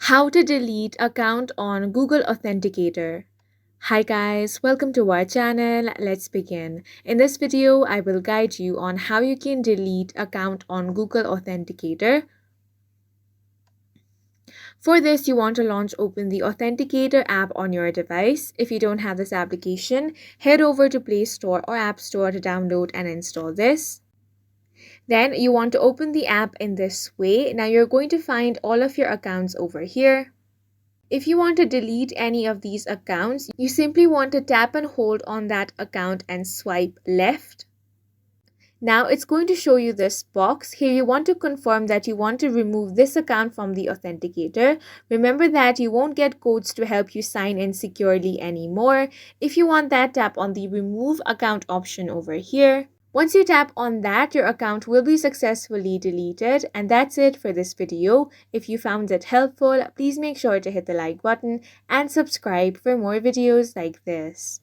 How to delete account on Google Authenticator. Hi guys, welcome to our channel. Let's begin. In this video, I will guide you on how you can delete account on Google Authenticator. For this, you want to open the Authenticator app on your device. If you don't have this application, head over to Play Store or App Store to download and install this. Then you want to open the app in this way. Now you're going to find all of your accounts over here. If you want to delete any of these accounts, you simply want to tap and hold on that account and swipe left. Now it's going to show you this box. Here you want to confirm that you want to remove this account from the Authenticator. Remember that you won't get codes to help you sign in securely anymore. If you want that, tap on the remove account option over here. Once you tap on that, your account will be successfully deleted. And that's it for this video. If you found it helpful, please make sure to hit the like button and subscribe for more videos like this.